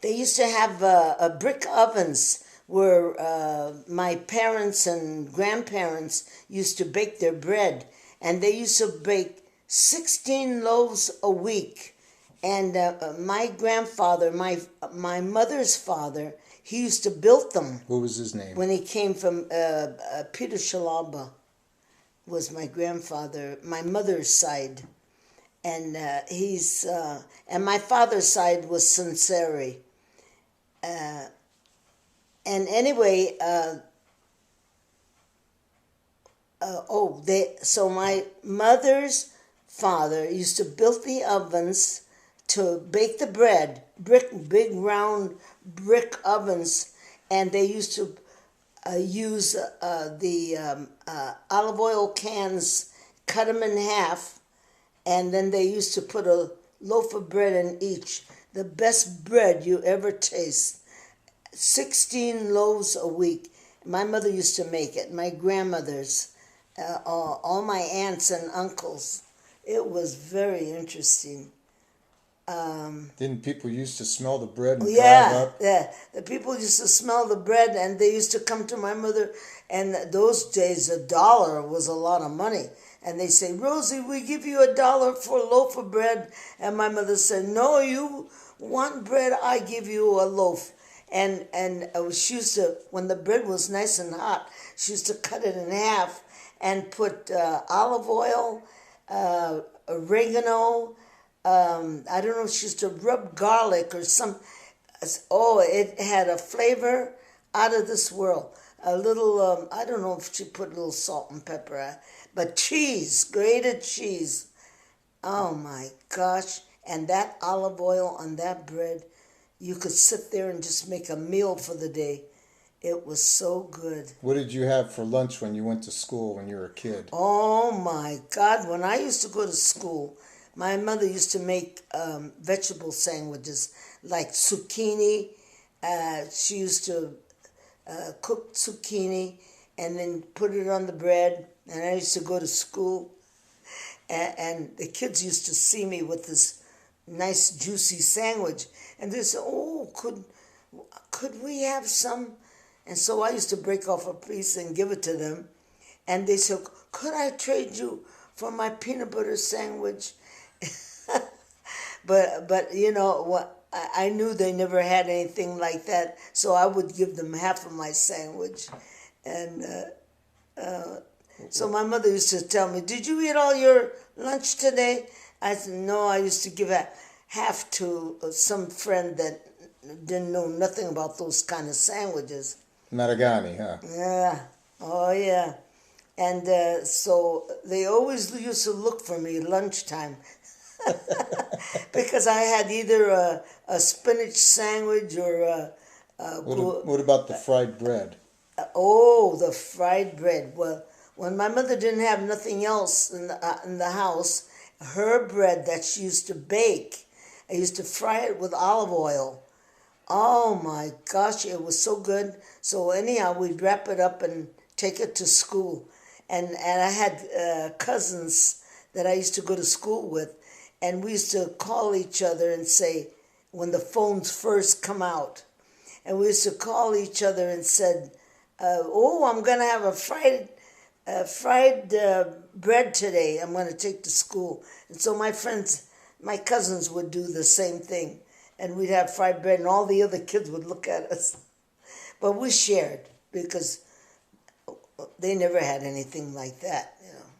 They used to have brick ovens where my parents and grandparents used to bake their bread, and they used to bake 16 loaves a week. And my grandfather, my mother's father, he used to build them. What was his name? When he came from Peter Shalaba was my grandfather, my mother's side, and and my father's side was Sinceri. And anyway, so my mother's father used to build the ovens to bake the bread, big round brick ovens, and they used to use the olive oil cans, cut them in half, and then they used to put a loaf of bread in each. The best bread you ever taste. 16 loaves a week. My mother used to make it. My grandmothers, all my aunts and uncles. It was very interesting. Didn't people used to smell the bread and drive up? Yeah. The people used to smell the bread, and they used to come to my mother. And those days, $1 was a lot of money. And they say, Rosie, we give you $1 for a loaf of bread. And my mother said, no, you want bread, I give you a loaf. And she used to, when the bread was nice and hot, she used to cut it in half and put olive oil, oregano. I don't know if she used to rub garlic or some. Oh, it had a flavor out of this world. A little, I don't know if she put a little salt and pepper, but cheese, grated cheese. Oh my gosh. And that olive oil on that bread, you could sit there and just make a meal for the day. It was so good. What did you have for lunch when you went to school when you were a kid? Oh my God. When I used to go to school, my mother used to make vegetable sandwiches like zucchini. She used to cook zucchini and then put it on the bread. And I used to go to school. And the kids used to see me with this nice juicy sandwich. And they said, oh, could we have some? And so I used to break off a piece and give it to them. And they said, could I trade you for my peanut butter sandwich? But you know what? I knew they never had anything like that, so I would give them half of my sandwich. And so my mother used to tell me, did you eat all your lunch today? I said, no, I used to give half to some friend that didn't know nothing about those kind of sandwiches. Maragani, huh? Yeah. Oh, yeah. And so they always used to look for me lunchtime because I had either a spinach sandwich or What about the fried bread? the fried bread. Well, when my mother didn't have nothing else in the house, her bread that she used to bake, I used to fry it with olive oil. Oh my gosh, it was so good. So anyhow, we'd wrap it up and take it to school. And I had cousins that I used to go to school with, and we used to call each other and say, when the phones first come out, and we used to call each other and said, oh, I'm going to have a fried bread today I'm going to take to school. And so my cousins would do the same thing. And we'd have fried bread, and all the other kids would look at us. But we shared because they never had anything like that, you know.